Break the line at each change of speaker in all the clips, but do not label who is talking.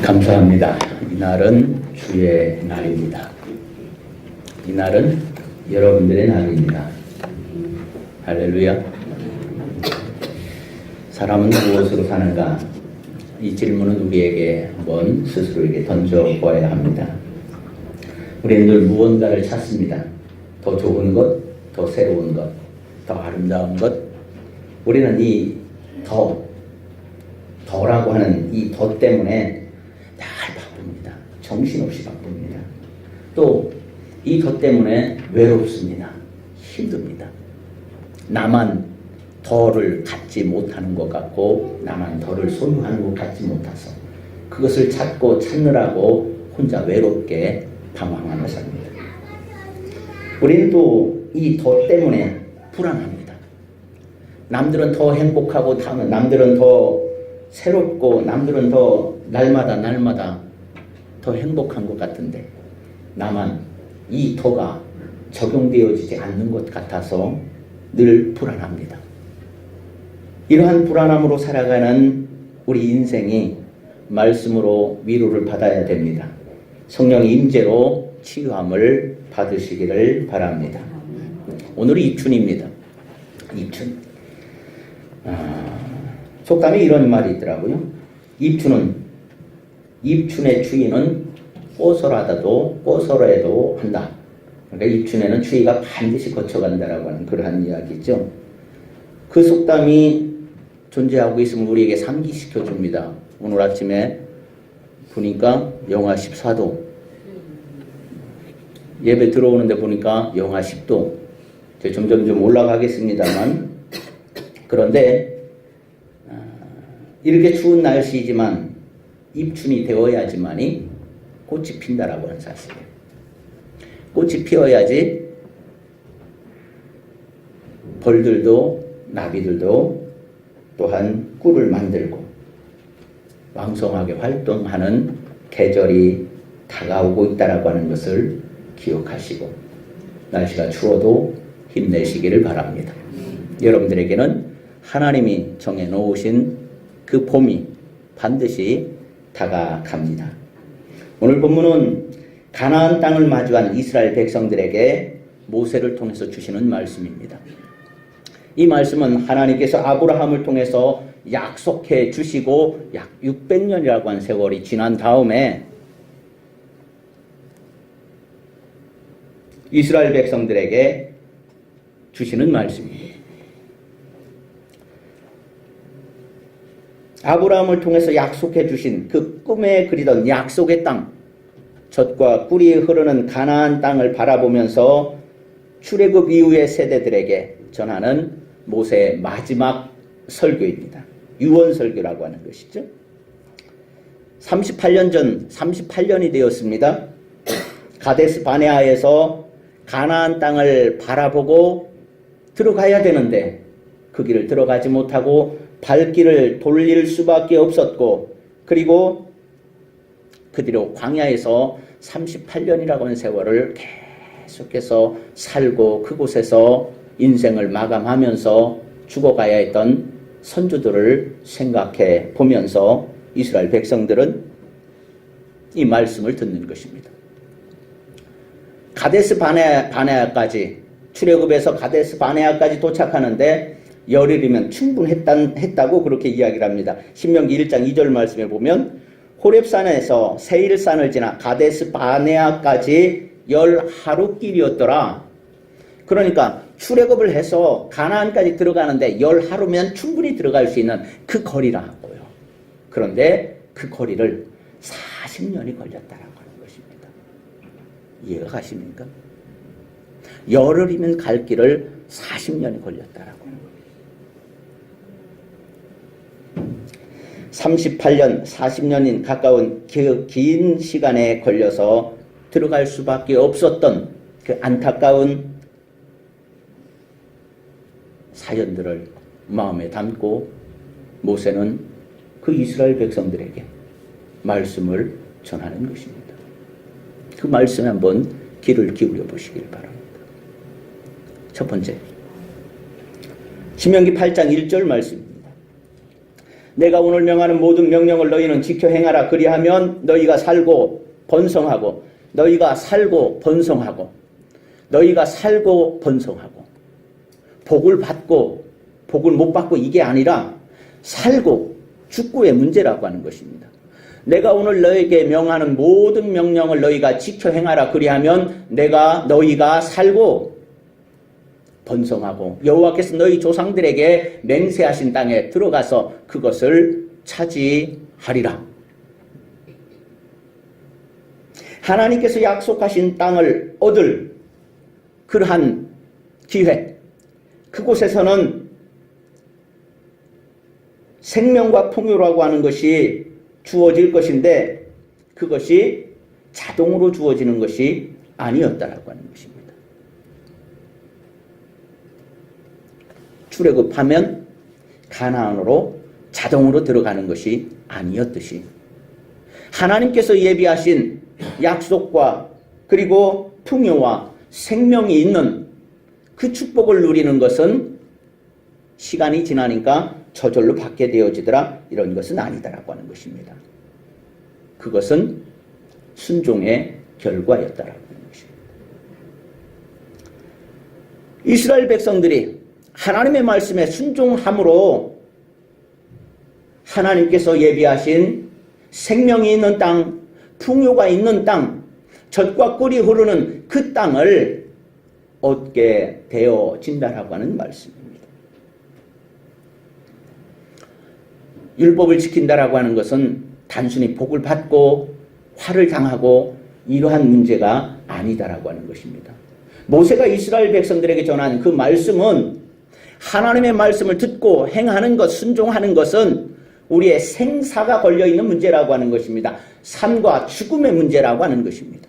감사합니다. 이날은 주의 날입니다. 이날은 여러분들의 날입니다. 할렐루야. 사람은 무엇으로 사는가? 이 질문은 우리에게 한번 스스로에게 던져보아야 합니다. 우리는 늘 무언가를 찾습니다. 더 좋은 것, 더 새로운 것, 더 아름다운 것. 우리는 이 더라고 하는 이 더 때문에 날 바쁩니다. 정신없이 바쁩니다. 또 이 더 때문에 외롭습니다. 힘듭니다. 나만 더를 갖지 못하는 것 같고 나만 더를 소유하는 것 같지 못해서 그것을 찾느라고 혼자 외롭게 방황하며 삽니다. 우리는 또 이 더 때문에 불안합니다. 남들은 더 행복하고 남들은 더 새롭고 남들은 더 날마다 더 행복한 것 같은데 나만 이 더가 적용되어지지 않는 것 같아서 늘 불안합니다. 이러한 불안함으로 살아가는 우리 인생이 말씀으로 위로를 받아야 됩니다. 성령의 임재로 치유함을 받으시기를 바랍니다. 오늘은 입춘입니다. 입춘. 속담에 이런 말이 있더라고요. 입춘의 추위는 꼬설해도 한다. 그러니까 입춘에는 추위가 반드시 거쳐간다라고 하는 그러한 이야기죠. 그 속담이 존재하고 있으면 우리에게 상기시켜 줍니다. 오늘 아침에 보니까 영하 14도. 예배 들어오는데 보니까 영하 10도. 점점 좀 올라가겠습니다만 그런데 이렇게 추운 날씨이지만 입춘이 되어야지만이 꽃이 핀다라고 하는 사실이에요. 꽃이 피어야지 벌들도 나비들도 또한 꿀을 만들고 왕성하게 활동하는 계절이 다가오고 있다라고 하는 것을 기억하시고 날씨가 추워도 힘내시기를 바랍니다. 여러분들에게는 하나님이 정해놓으신 그 봄이 반드시 다가갑니다. 오늘 본문은 가나안 땅을 마주한 이스라엘 백성들에게 모세를 통해서 주시는 말씀입니다. 이 말씀은 하나님께서 아브라함을 통해서 약속해 주시고 약 600년이라고 한 세월이 지난 다음에 이스라엘 백성들에게 주시는 말씀입니다. 아브라함을 통해서 약속해 주신 그 꿈에 그리던 약속의 땅, 젖과 꿀이 흐르는 가나안 땅을 바라보면서 출애굽 이후의 세대들에게 전하는 모세의 마지막 설교입니다. 유언설교라고 하는 것이죠. 38년이 되었습니다. 가데스 바네아에서 가나안 땅을 바라보고 들어가야 되는데 그 길을 들어가지 못하고 발길을 돌릴 수밖에 없었고 그리고 그 뒤로 광야에서 38년이라고 하는 세월을 계속해서 살고 그곳에서 인생을 마감하면서 죽어가야 했던 선조들을 생각해 보면서 이스라엘 백성들은 이 말씀을 듣는 것입니다. 가데스 바네아까지 출애굽에서 가데스 바네아까지 도착하는데 열흘이면 충분했다고 그렇게 이야기를 합니다. 신명기 1장 2절 말씀에 보면 호렙산에서 세일산을 지나 가데스 바네아까지 10하루 길이었더라. 그러니까 출애굽을 해서 가나안까지 들어가는데 10하루면 충분히 들어갈 수 있는 그 거리라고요. 그런데 그 거리를 40년이 걸렸다라고 하는 것입니다. 이해가 가십니까? 열흘이면 갈 길을 40년이 걸렸다라고 하는 겁니다. 38년, 40년인 가까운 긴 시간에 걸려서 들어갈 수밖에 없었던 그 안타까운 사연들을 마음에 담고 모세는 그 이스라엘 백성들에게 말씀을 전하는 것입니다. 그 말씀에 한번 귀를 기울여 보시길 바랍니다. 첫 번째, 신명기 8장 1절 말씀입니다. 내가 오늘 명하는 모든 명령을 너희는 지켜 행하라. 그리하면 너희가 살고 번성하고 너희가 살고 번성하고 너희가 살고 번성하고 복을 받고 복을 못 받고 이게 아니라 살고 죽고의 문제라고 하는 것입니다. 내가 오늘 너에게 명하는 모든 명령을 너희가 지켜 행하라. 그리하면 너희가 살고 번성하고 여호와께서 너희 조상들에게 맹세하신 땅에 들어가서 그것을 차지하리라. 하나님께서 약속하신 땅을 얻을 그러한 기회, 그곳에서는 생명과 풍요라고 하는 것이 주어질 것인데 그것이 자동으로 주어지는 것이 아니었다라고 하는 것입니다. 출애굽하면 가나안으로 자동으로 들어가는 것이 아니었듯이 하나님께서 예비하신 약속과 그리고 풍요와 생명이 있는 그 축복을 누리는 것은 시간이 지나니까 저절로 받게 되어지더라 이런 것은 아니다라고 하는 것입니다. 그것은 순종의 결과였다라고 하는 것입니다. 이스라엘 백성들이 하나님의 말씀에 순종함으로 하나님께서 예비하신 생명이 있는 땅, 풍요가 있는 땅, 젖과 꿀이 흐르는 그 땅을 얻게 되어진다라고 하는 말씀입니다. 율법을 지킨다라고 하는 것은 단순히 복을 받고 화를 당하고 이러한 문제가 아니다라고 하는 것입니다. 모세가 이스라엘 백성들에게 전한 그 말씀은 하나님의 말씀을 듣고 행하는 것, 순종하는 것은 우리의 생사가 걸려있는 문제라고 하는 것입니다. 삶과 죽음의 문제라고 하는 것입니다.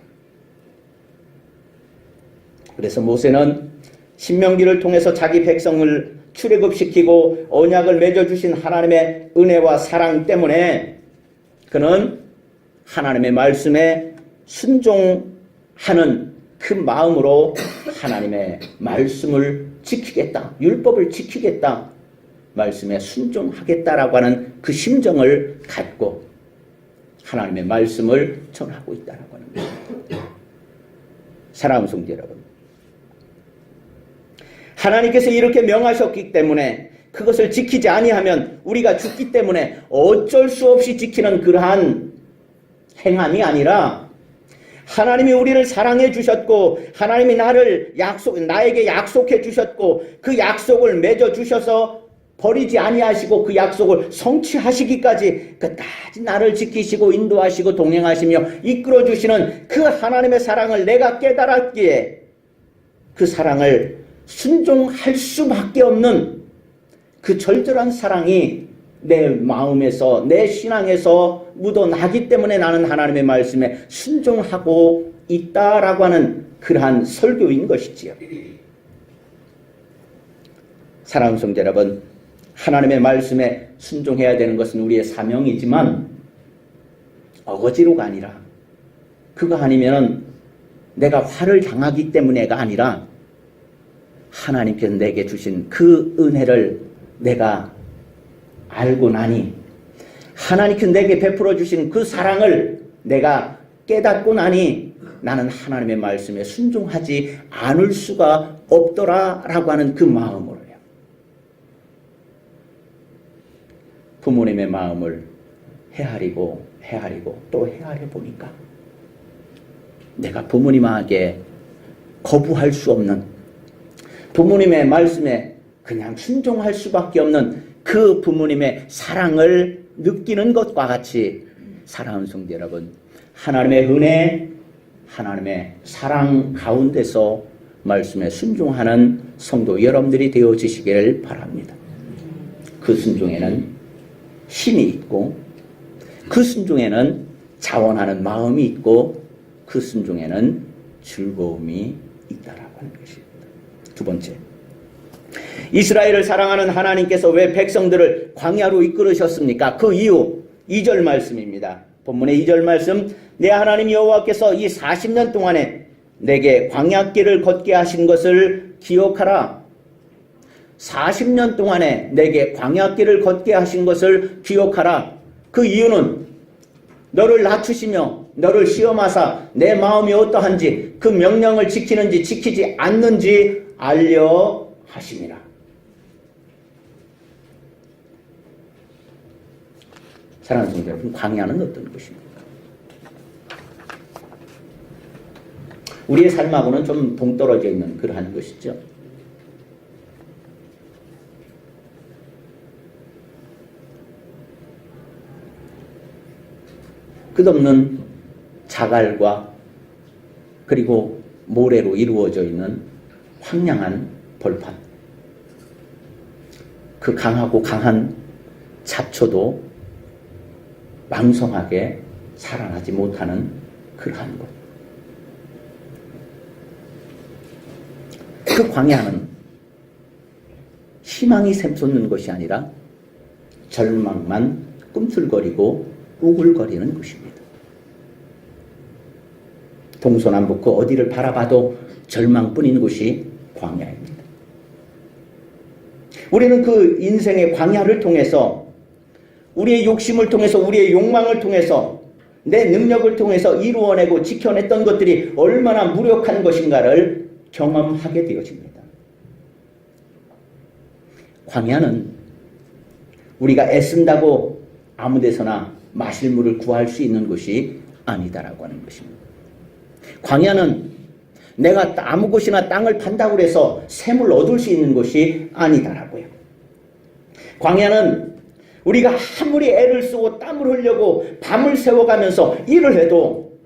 그래서 모세는 신명기를 통해서 자기 백성을 출애굽시키고 언약을 맺어주신 하나님의 은혜와 사랑 때문에 그는 하나님의 말씀에 순종하는 그 마음으로 하나님의 말씀을 지키겠다, 율법을 지키겠다, 말씀에 순종하겠다라고 하는 그 심정을 갖고 하나님의 말씀을 전하고 있다라고 하는 것입니다. 사랑하는 성도 여러분, 하나님께서 이렇게 명하셨기 때문에 그것을 지키지 아니하면 우리가 죽기 때문에 어쩔 수 없이 지키는 그러한 행함이 아니라 하나님이 우리를 사랑해 주셨고 하나님이 나에게 약속해 주셨고 그 약속을 맺어 주셔서 버리지 아니하시고 그 약속을 성취하시기까지 끝까지 나를 지키시고 인도하시고 동행하시며 이끌어 주시는 그 하나님의 사랑을 내가 깨달았기에 그 사랑을 순종할 수밖에 없는 그 절절한 사랑이 내 마음에서 내 신앙에서 묻어나기 때문에 나는 하나님의 말씀에 순종하고 있다라고 하는 그러한 설교인 것이지요. 사랑하는 성도 여러분, 하나님의 말씀에 순종해야 되는 것은 우리의 사명이지만 어거지로가 아니라 그거 아니면 내가 화를 당하기 때문에가 아니라 하나님께서 내게 주신 그 은혜를 내가 알고 나니 하나님께서 내게 베풀어 주신 그 사랑을 내가 깨닫고 나니 나는 하나님의 말씀에 순종하지 않을 수가 없더라라고 하는 그 마음으로요. 부모님의 마음을 헤아리고 또 헤아려 보니까 내가 부모님에게 거부할 수 없는, 부모님의 말씀에 그냥 순종할 수밖에 없는 그 부모님의 사랑을 느끼는 것과 같이 사랑하는 성도 여러분, 하나님의 은혜, 하나님의 사랑 가운데서 말씀에 순종하는 성도 여러분들이 되어지시기를 바랍니다. 그 순종에는 힘이 있고 그 순종에는 자원하는 마음이 있고 그 순종에는 즐거움이 있다라고 하는 것입니다. 두 번째, 이스라엘을 사랑하는 하나님께서 왜 백성들을 광야로 이끌으셨습니까? 그 이유 2절 말씀입니다. 본문의 2절 말씀, 내 하나님 여호와께서 이 40년 동안에 내게 광야길을 걷게 하신 것을 기억하라. 40년 동안에 내게 광야길을 걷게 하신 것을 기억하라. 그 이유는 너를 낮추시며 너를 시험하사 내 마음이 어떠한지 그 명령을 지키는지 지키지 않는지 알려 하심이라. 사랑하는 성도 여러분, 광야는 어떤 것입니까? 우리의 삶하고는 좀 동떨어져 있는 그러한 것이죠. 끝없는 자갈과 그리고 모래로 이루어져 있는 황량한 벌판. 그 강하고 강한 잡초도 왕성하게 살아나지 못하는 그러한 것. 그 광야는 희망이 샘솟는 것이 아니라 절망만 꿈틀거리고 우글거리는 것입니다. 동서남북 그 어디를 바라봐도 절망뿐인 곳이 광야입니다. 우리는 그 인생의 광야를 통해서 우리의 욕심을 통해서 우리의 욕망을 통해서 내 능력을 통해서 이루어내고 지켜냈던 것들이 얼마나 무력한 것인가를 경험하게 되어집니다. 광야는 우리가 애쓴다고 아무데서나 마실 물을 구할 수 있는 곳이 아니다라고 하는 것입니다. 광야는 내가 아무 곳이나 땅을 판다고 해서 샘을 얻을 수 있는 곳이 아니다라고요. 광야는 우리가 아무리 애를 쓰고 땀을 흘려고 밤을 새워가면서 일을 해도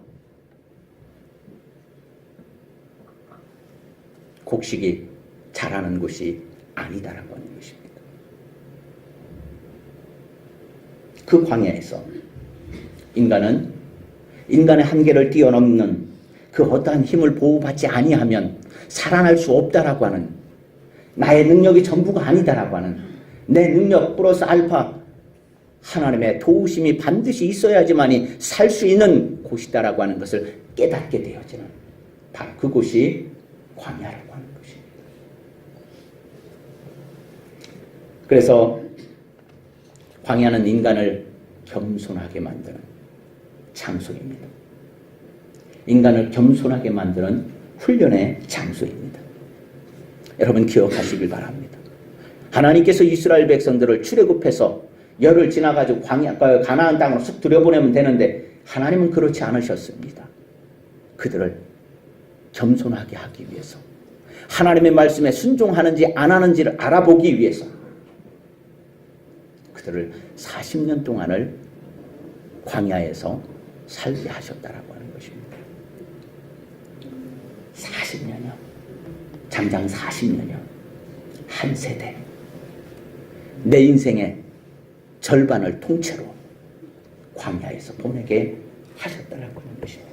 곡식이 자라는 곳이 아니다라고 하는 것입니다. 그 광야에서 인간은 인간의 한계를 뛰어넘는 그 어떠한 힘을 보호받지 아니하면 살아날 수 없다라고 하는, 나의 능력이 전부가 아니다라고 하는, 내 능력 플러스 알파 하나님의 도우심이 반드시 있어야지만이 살 수 있는 곳이다라고 하는 것을 깨닫게 되어지는 바로 그곳이 광야라고 하는 것입니다. 그래서 광야는 인간을 겸손하게 만드는 장소입니다. 인간을 겸손하게 만드는 훈련의 장소입니다. 여러분 기억하시길 바랍니다. 하나님께서 이스라엘 백성들을 출애굽해서 열을 지나가지고 가나안 땅으로 쑥 들여보내면 되는데 하나님은 그렇지 않으셨습니다. 그들을 겸손하게 하기 위해서, 하나님의 말씀에 순종하는지 안 하는지를 알아보기 위해서 그들을 40년 동안을 광야에서 살게 하셨다라고 하는 것입니다. 40년이요. 장장 40년이요. 한 세대. 내 인생의 절반을 통째로 광야에서 보내게 하셨다라고 하는 것입니다.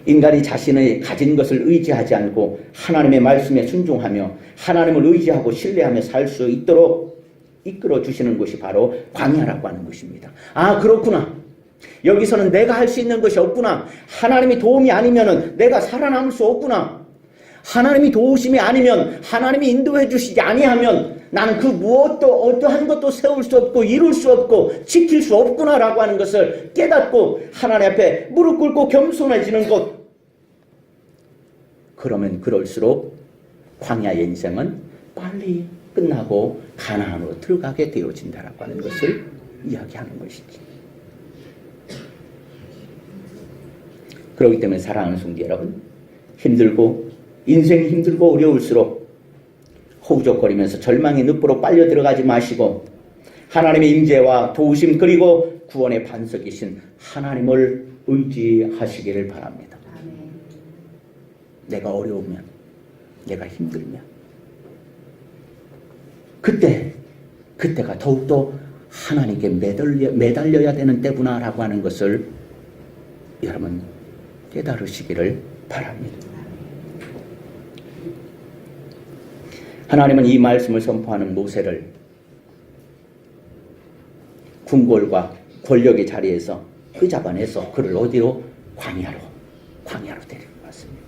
인간이 자신의 가진 것을 의지하지 않고 하나님의 말씀에 순종하며 하나님을 의지하고 신뢰하며 살 수 있도록 이끌어 주시는 곳이 바로 광야라고 하는 것입니다. 아, 그렇구나. 여기서는 내가 할 수 있는 것이 없구나. 하나님이 도움이 아니면 내가 살아남을 수 없구나. 하나님이 도우심이 아니면, 하나님이 인도해 주시지 아니하면 나는 그 무엇도 어떠한 것도 세울 수 없고 이룰 수 없고 지킬 수 없구나라고 하는 것을 깨닫고 하나님 앞에 무릎 꿇고 겸손해지는 것. 그러면 그럴수록 광야의 인생은 빨리 끝나고 가나안으로 들어가게 되어진다라고 하는 것을 이야기하는 것이지. 그렇기 때문에 사랑하는 성도 여러분, 힘들고 인생이 힘들고 어려울수록 허우적거리면서 절망의 늪으로 빨려 들어가지 마시고 하나님의 임재와 도우심 그리고 구원의 반석이신 하나님을 의지하시기를 바랍니다. 내가 어려우면, 내가 힘들면 그때가 더욱더 하나님께 매달려야 되는 때구나라고 하는 것을 여러분 깨달으시기를 바랍니다. 하나님은 이 말씀을 선포하는 모세를 궁궐과 권력의 자리에서 잡아내서 그를 어디로? 광야로 데리고 왔습니다.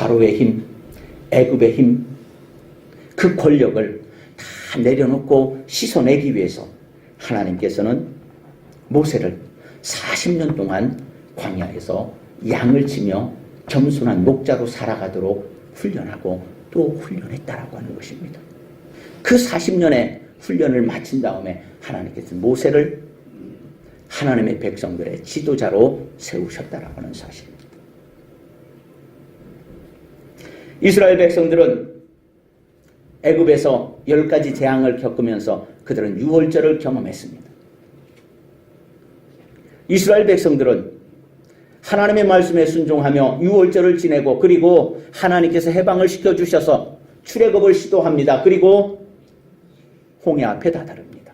바로의 힘, 애굽의 힘, 그 권력을 다 내려놓고 씻어내기 위해서 하나님께서는 모세를 40년 동안 광야에서 양을 치며 겸손한 목자로 살아가도록 훈련하고 또 훈련했다라고 하는 것입니다. 그 40년의 훈련을 마친 다음에 하나님께서 모세를 하나님의 백성들의 지도자로 세우셨다라고 하는 사실입니다. 이스라엘 백성들은 애굽에서 10가지 재앙을 겪으면서 그들은 유월절을 경험했습니다. 이스라엘 백성들은 하나님의 말씀에 순종하며 유월절을 지내고 그리고 하나님께서 해방을 시켜주셔서 출애굽을 시도합니다. 그리고 홍해 앞에 다다릅니다.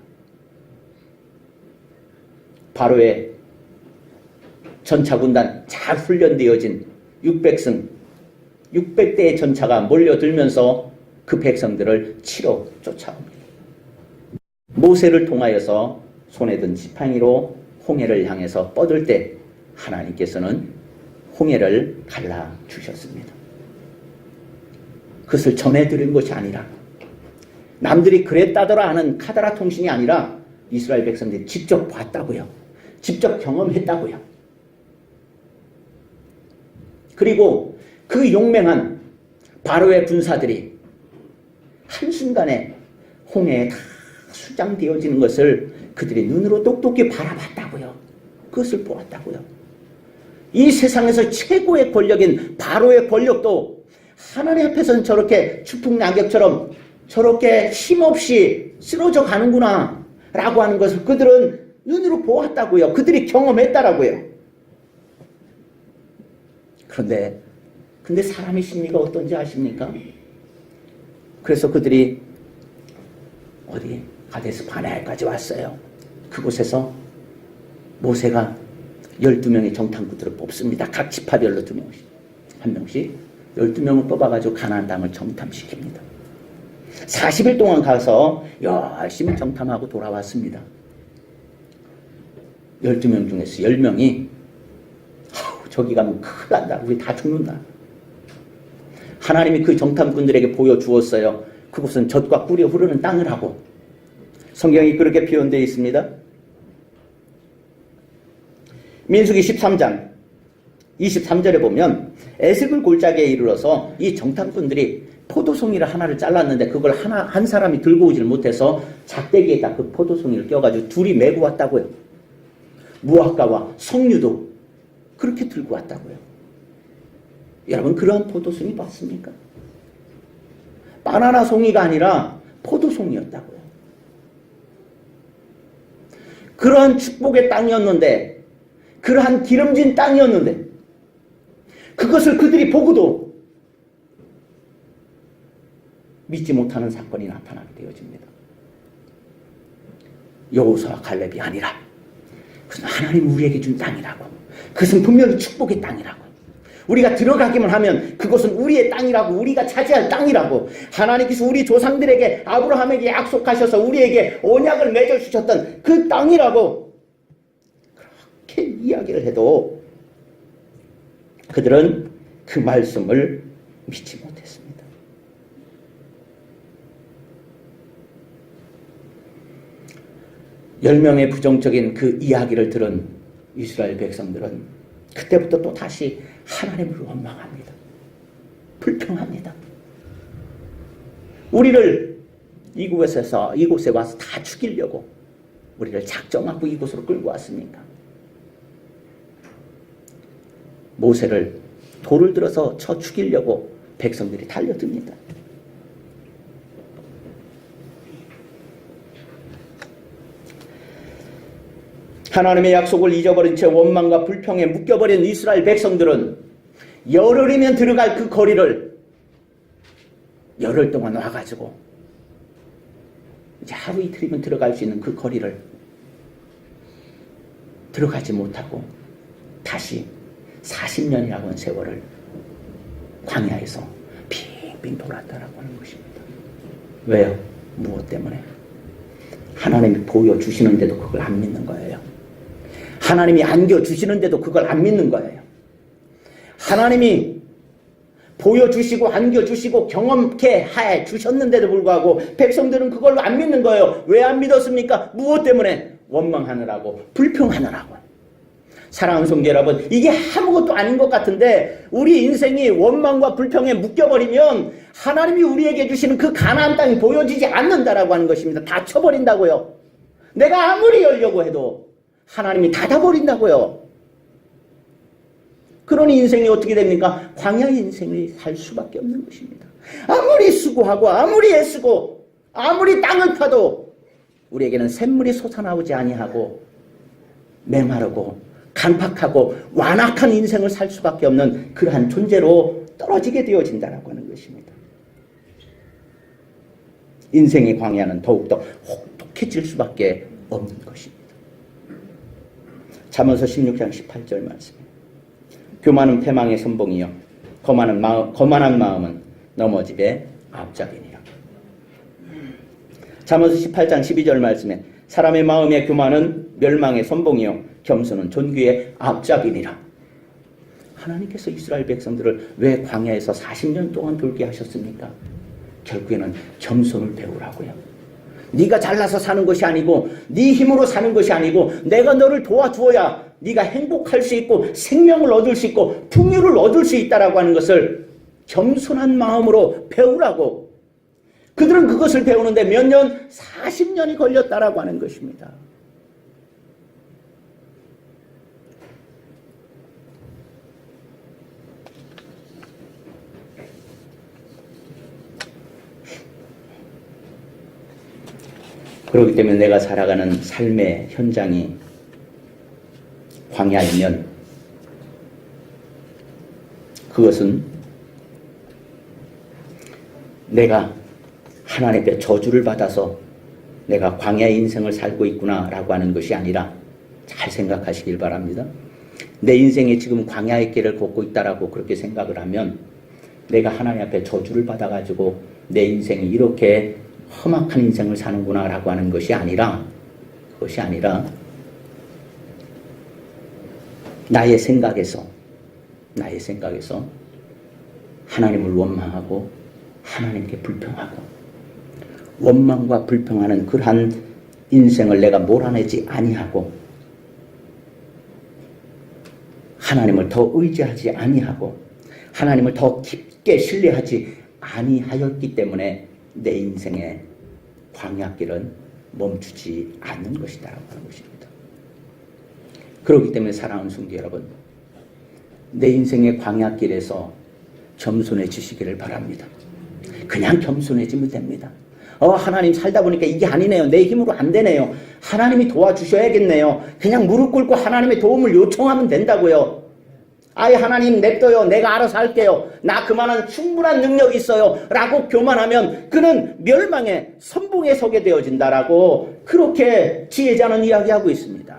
바로의 전차군단 잘 훈련되어진 600대의 전차가 몰려들면서 그 백성들을 치러 쫓아옵니다. 모세를 통하여서 손에 든 지팡이로 홍해를 향해서 뻗을 때 하나님께서는 홍해를 갈라주셨습니다. 그것을 전해드린 것이 아니라 남들이 그랬다더라 하는 카더라 통신이 아니라 이스라엘 백성들이 직접 봤다고요. 직접 경험했다고요. 그리고 그 용맹한 바로의 군사들이 한순간에 홍해에 다 수장되어지는 것을 그들이 눈으로 똑똑히 바라봤다고요. 그것을 보았다고요. 이 세상에서 최고의 권력인 바로의 권력도 하나님 앞에서는 저렇게 추풍낙엽처럼 저렇게 힘없이 쓰러져 가는구나 라고 하는 것을 그들은 눈으로 보았다고요. 그들이 경험했다라고요. 근데 사람의 심리가 어떤지 아십니까? 그래서 그들이 어디 가데스 바네아까지 왔어요. 그곳에서 모세가 12명의 정탐꾼들을 뽑습니다. 각 지파별로 2명씩. 한 명씩 12명을 뽑아가지고 가나안 땅을 정탐시킵니다. 40일 동안 가서 열심히 정탐하고 돌아왔습니다. 12명 중에서 10명이 저기 가면 큰일 난다. 우리 다 죽는다. 하나님이 그 정탐꾼들에게 보여주었어요. 그곳은 젖과 꿀이 흐르는 땅을 하고 성경이 그렇게 표현되어 있습니다. 민수기 13장 23절에 보면 에스글 골짜기에 이르러서 이 정탐꾼들이 포도송이를 하나를 잘랐는데 그걸 한 사람이 들고 오질 못해서 작대기에다 그 포도송이를 껴가지고 둘이 메고 왔다고요. 무화과와 석류도 그렇게 들고 왔다고요. 여러분 그러한 포도송이 봤습니까? 바나나 송이가 아니라 포도송이였다고요. 그러한 축복의 땅이었는데 그러한 기름진 땅이었는데 그것을 그들이 보고도 믿지 못하는 사건이 나타나게 되어집니다. 여호수아와 갈렙이 아니라 그것은 하나님 우리에게 준 땅이라고, 그것은 분명히 축복의 땅이라고, 우리가 들어가기만 하면 그것은 우리의 땅이라고, 우리가 차지할 땅이라고, 하나님께서 우리 조상들에게 아브라함에게 약속하셔서 우리에게 언약을 맺어주셨던 그 땅이라고 그렇게 이야기를 해도 그들은 그 말씀을 믿지 못했습니다. 열 명의 부정적인 그 이야기를 들은 이스라엘 백성들은 그때부터 또 다시 하나님을 원망합니다. 불평합니다. 우리를 이곳에 와서 다 죽이려고 우리를 작정하고 이곳으로 끌고 왔습니까? 모세를 돌을 들어서 쳐 죽이려고 백성들이 달려듭니다. 하나님의 약속을 잊어버린 채 원망과 불평에 묶여버린 이스라엘 백성들은 열흘이면 들어갈 그 거리를 열흘 동안 와가지고 이제 하루 이틀이면 들어갈 수 있는 그 거리를 들어가지 못하고 다시 40년이라고 하는 세월을 광야에서 빙빙 돌았다라고 하는 것입니다. 왜요? 무엇 때문에? 하나님이 보여주시는데도 그걸 안 믿는 거예요. 하나님이 안겨주시는데도 그걸 안 믿는 거예요. 하나님이 보여주시고 안겨주시고 경험케 해 주셨는데도 불구하고 백성들은 그걸로 안 믿는 거예요. 왜 안 믿었습니까? 무엇 때문에? 원망하느라고, 불평하느라고. 사랑하는 성도 여러분, 이게 아무것도 아닌 것 같은데 우리 인생이 원망과 불평에 묶여버리면 하나님이 우리에게 주시는 그 가나안 땅이 보여지지 않는다라고 하는 것입니다. 닫혀버린다고요. 내가 아무리 열려고 해도 하나님이 닫아버린다고요. 그러니 인생이 어떻게 됩니까? 광야의 인생을 살 수밖에 없는 것입니다. 아무리 수고하고 아무리 애쓰고 아무리 땅을 파도 우리에게는 샘물이 솟아나오지 아니하고 메마르고 간팍하고 완악한 인생을 살 수밖에 없는 그러한 존재로 떨어지게 되어진다라고 하는 것입니다. 인생의 광야는 더욱더 혹독해질 수밖에 없는 것입니다. 잠언서 16장 18절 말씀. 교만은 패망의 선봉이요 거만한 마음은 넘어집의 앞잡이니라. 잠언서 18장 12절 말씀에 사람의 마음의 교만은 멸망의 선봉이요 겸손은 존귀의 앞잡이니라. 하나님께서 이스라엘 백성들을 왜 광야에서 40년 동안 돌게 하셨습니까? 결국에는 겸손을 배우라고요. 네가 잘나서 사는 것이 아니고 네 힘으로 사는 것이 아니고 내가 너를 도와주어야 네가 행복할 수 있고 생명을 얻을 수 있고 풍요를 얻을 수 있다라고 하는 것을 겸손한 마음으로 배우라고. 그들은 그것을 배우는데 몇 년? 40년이 걸렸다라고 하는 것입니다. 그렇기 때문에 내가 살아가는 삶의 현장이 광야이면 그것은 내가 하나님께 저주를 받아서 내가 광야의 인생을 살고 있구나라고 하는 것이 아니라 잘 생각하시길 바랍니다. 내 인생에 지금 광야의 길을 걷고 있다라고 그렇게 생각을 하면 내가 하나님 앞에 저주를 받아가지고 내 인생이 이렇게 험악한 인생을 사는구나 라고 하는 것이 아니라 나의 생각에서 하나님을 원망하고 하나님께 불평하고 원망과 불평하는 그러한 인생을 내가 몰아내지 아니하고 하나님을 더 의지하지 아니하고 하나님을 더 깊게 신뢰하지 아니하였기 때문에 내 인생의 광야길은 멈추지 않는 것이다라고 하는 것입니다. 그렇기 때문에 사랑하는 성도 여러분, 내 인생의 광야길에서 겸손해지시기를 바랍니다. 그냥 겸손해지면 됩니다. 하나님 살다 보니까 이게 아니네요. 내 힘으로 안 되네요. 하나님이 도와주셔야겠네요. 그냥 무릎 꿇고 하나님의 도움을 요청하면 된다고요. 아예 하나님 냅둬요. 내가 알아서 할게요. 나 그만한 충분한 능력이 있어요. 라고 교만하면 그는 멸망의 선봉에 서게 되어진다라고 그렇게 지혜자는 이야기하고 있습니다.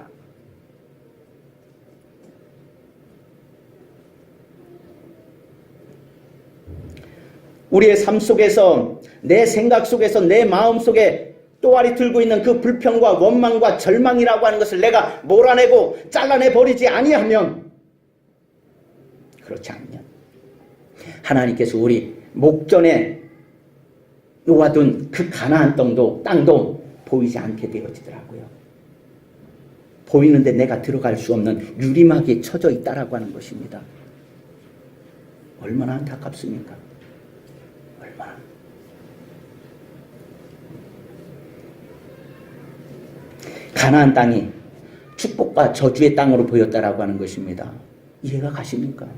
우리의 삶 속에서 내 생각 속에서 내 마음 속에 또아리 들고 있는 그 불평과 원망과 절망이라고 하는 것을 내가 몰아내고 잘라내 버리지 아니하면 그렇지 않으면 하나님께서 우리 목전에 놓아둔 그 가나안 땅도 보이지 않게 되어지더라고요. 보이는데 내가 들어갈 수 없는 유리막이 쳐져 있다라고 하는 것입니다. 얼마나 안타깝습니까? 얼마나. 가나안 땅이 축복과 저주의 땅으로 보였다라고 하는 것입니다. 이해가 가십니까?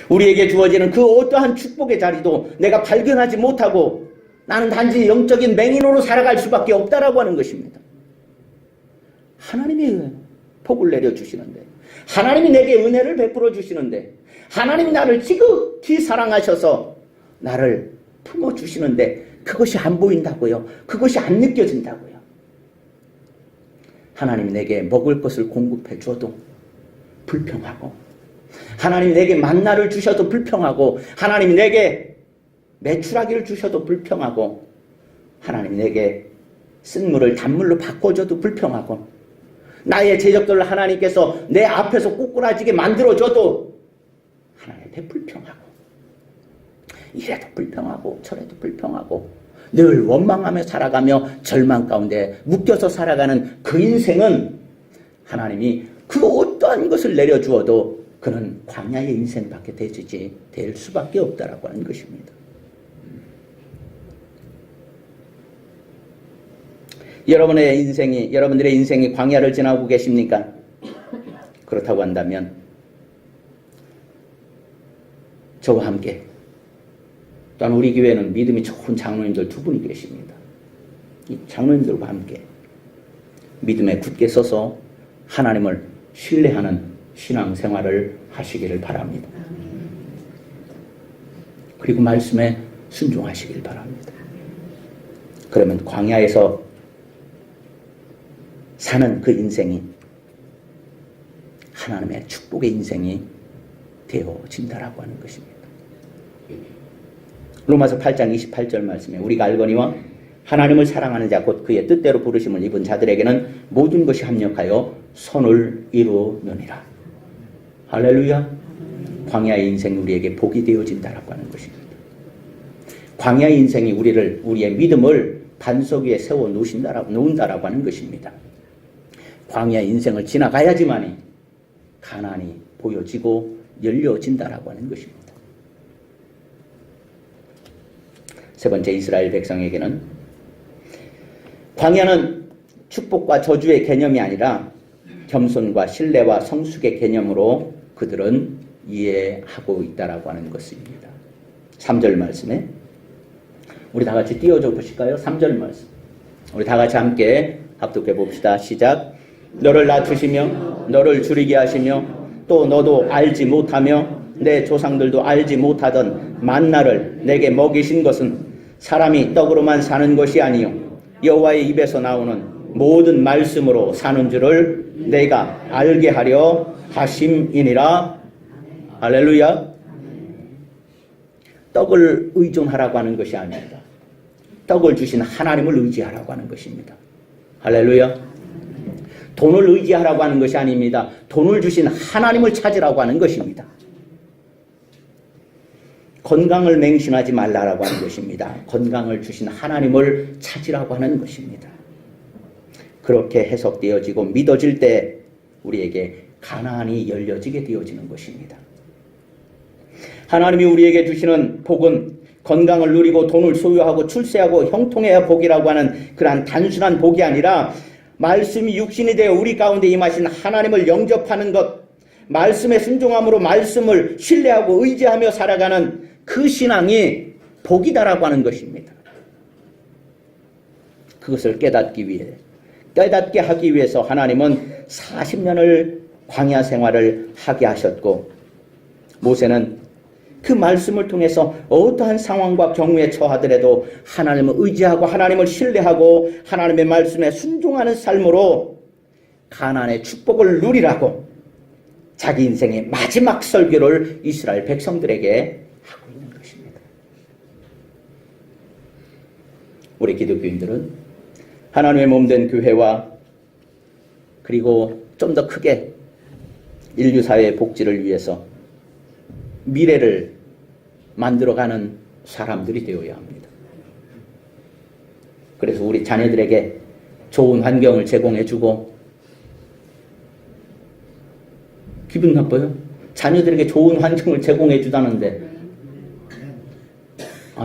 우리에게 주어지는 그 어떠한 축복의 자리도 내가 발견하지 못하고 나는 단지 영적인 맹인으로 살아갈 수밖에 없다라고 하는 것입니다. 하나님이 복을 내려주시는데 하나님이 내게 은혜를 베풀어 주시는데 하나님이 나를 지극히 사랑하셔서 나를 품어주시는데 그것이 안 보인다고요. 그것이 안 느껴진다고요. 하나님이 내게 먹을 것을 공급해 줘도 불평하고 하나님이 내게 만나를 주셔도 불평하고 하나님이 내게 메추라기를 주셔도 불평하고 하나님이 내게 쓴물을 단물로 바꿔줘도 불평하고 나의 제적들을 하나님께서 내 앞에서 꼬꾸라지게 만들어줘도 하나님 하나님한테 불평하고 이래도 불평하고 저래도 불평하고 늘 원망하며 살아가며 절망 가운데 묶여서 살아가는 그 인생은 하나님이 그 어떠한 것을 내려주어도 그는 광야의 인생밖에 될 수밖에 없다라고 하는 것입니다. 여러분들의 인생이 광야를 지나고 계십니까? 그렇다고 한다면 저와 함께 또한 우리 교회는 믿음이 좋은 장로님들 두 분이 계십니다. 이 장로님들과 함께 믿음에 굳게 서서 하나님을 신뢰하는 신앙생활을 하시기를 바랍니다. 그리고 말씀에 순종하시길 바랍니다. 그러면 광야에서 사는 그 인생이 하나님의 축복의 인생이 되어진다라고 하는 것입니다. 로마서 8장 28절 말씀에 우리가 알거니와 하나님을 사랑하는 자 곧 그의 뜻대로 부르심을 입은 자들에게는 모든 것이 합력하여 선을 이루느니라. 할렐루야. 광야의 인생이 우리에게 복이 되어진다라고 하는 것입니다. 광야의 인생이 우리의 믿음을 반석 위에 세워 놓는다라고 하는 것입니다. 광야의 인생을 지나가야지만이 가나안이 보여지고 열려진다라고 하는 것입니다. 세 번째, 이스라엘 백성에게는 광야는 축복과 저주의 개념이 아니라 겸손과 신뢰와 성숙의 개념으로 그들은 이해하고 있다라고 하는 것입니다. 3절 말씀에 우리 다 같이 띄워줘 보실까요? 3절 말씀. 우리 다 같이 함께 합독해 봅시다. 시작. 너를 낮추시며 너를 줄이게 하시며 또 너도 알지 못하며 내 조상들도 알지 못하던 만나를 내게 먹이신 것은 사람이 떡으로만 사는 것이 아니요 여호와의 입에서 나오는 모든 말씀으로 사는 줄을 내가 알게 하려 하심이니라. 할렐루야. 떡을 의존하라고 하는 것이 아닙니다. 떡을 주신 하나님을 의지하라고 하는 것입니다. 할렐루야. 돈을 의지하라고 하는 것이 아닙니다. 돈을 주신 하나님을 찾으라고 하는 것입니다. 건강을 맹신하지 말라라고 하는 것입니다. 건강을 주신 하나님을 찾으라고 하는 것입니다. 그렇게 해석되어지고 믿어질 때 우리에게 가나안이 열려지게 되어지는 것입니다. 하나님이 우리에게 주시는 복은 건강을 누리고 돈을 소유하고 출세하고 형통해야 복이라고 하는 그러한 단순한 복이 아니라 말씀이 육신이 되어 우리 가운데 임하신 하나님을 영접하는 것, 말씀에 순종함으로 말씀을 신뢰하고 의지하며 살아가는 그 신앙이 복이다라고 하는 것입니다. 그것을 깨닫게 하기 위해서 하나님은 40년을 광야 생활을 하게 하셨고 모세는 그 말씀을 통해서 어떠한 상황과 경우에 처하더라도 하나님을 의지하고 하나님을 신뢰하고 하나님의 말씀에 순종하는 삶으로 가나안의 축복을 누리라고 자기 인생의 마지막 설교를 이스라엘 백성들에게 하고 있는 것입니다. 우리 기독교인들은 하나님의 몸된 교회와 그리고 좀 더 크게 인류사회의 복지를 위해서 미래를 만들어가는 사람들이 되어야 합니다. 그래서 우리 자녀들에게 좋은 환경을 제공해주고 기분 나빠요? 자녀들에게 좋은 환경을 제공해주다는데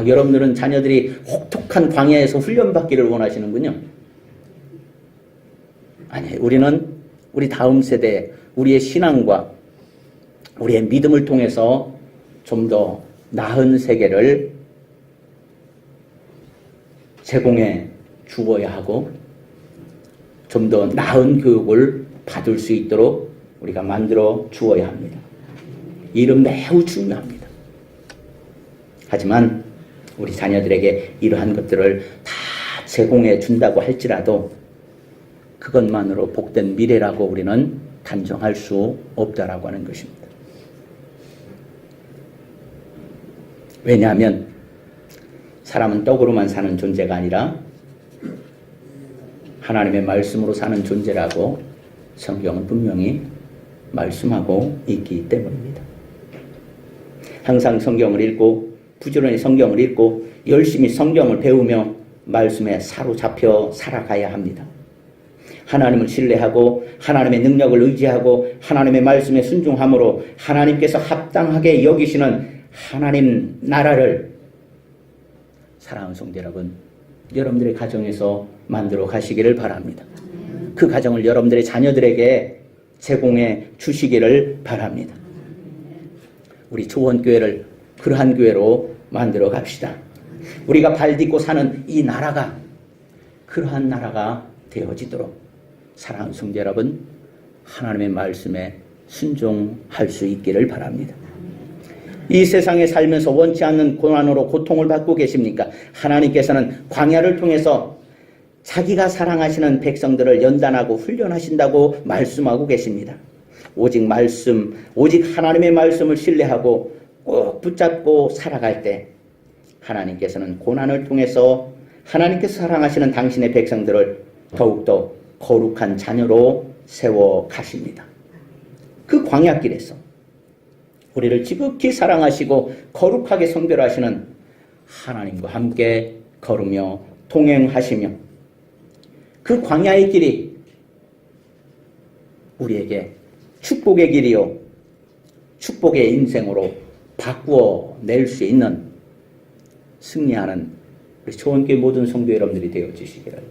여러분들은 자녀들이 혹독한 광야에서 훈련받기를 원하시는군요. 아니, 우리는 우리 다음 세대 우리의 신앙과 우리의 믿음을 통해서 좀 더 나은 세계를 제공해 주어야 하고 좀 더 나은 교육을 받을 수 있도록 우리가 만들어 주어야 합니다. 이 일은 매우 중요합니다. 하지만 우리 자녀들에게 이러한 것들을 다 제공해 준다고 할지라도 그것만으로 복된 미래라고 우리는 단정할 수 없다라고 하는 것입니다. 왜냐하면 사람은 떡으로만 사는 존재가 아니라 하나님의 말씀으로 사는 존재라고 성경은 분명히 말씀하고 있기 때문입니다. 항상 성경을 읽고 부지런히 성경을 읽고 열심히 성경을 배우며 말씀에 사로잡혀 살아가야 합니다. 하나님을 신뢰하고 하나님의 능력을 의지하고 하나님의 말씀에 순종함으로 하나님께서 합당하게 여기시는 하나님 나라를, 사랑하는 성도 여러분, 여러분들의 가정에서 만들어 가시기를 바랍니다. 그 가정을 여러분들의 자녀들에게 제공해 주시기를 바랍니다. 우리 초원교회를 그러한 교회로 만들어 갑시다. 우리가 발 딛고 사는 이 나라가 그러한 나라가 되어지도록 사랑하는 성도 여러분, 하나님의 말씀에 순종할 수 있기를 바랍니다. 이 세상에 살면서 원치 않는 고난으로 고통을 받고 계십니까? 하나님께서는 광야를 통해서 자기가 사랑하시는 백성들을 연단하고 훈련하신다고 말씀하고 계십니다. 오직 말씀, 오직 하나님의 말씀을 신뢰하고 꼭 붙잡고 살아갈 때 하나님께서는 고난을 통해서 하나님께서 사랑하시는 당신의 백성들을 더욱더 거룩한 자녀로 세워 가십니다. 그 광야길에서 우리를 지극히 사랑하시고 거룩하게 성별하시는 하나님과 함께 걸으며 동행하시며 그 광야의 길이 우리에게 축복의 길이요 축복의 인생으로 바꾸어 낼 수 있는 승리하는 우리 초원교회 모든 성도 여러분들이 되어 주시기를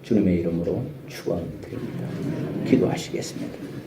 주님의 이름으로 축원드립니다. 기도하시겠습니다.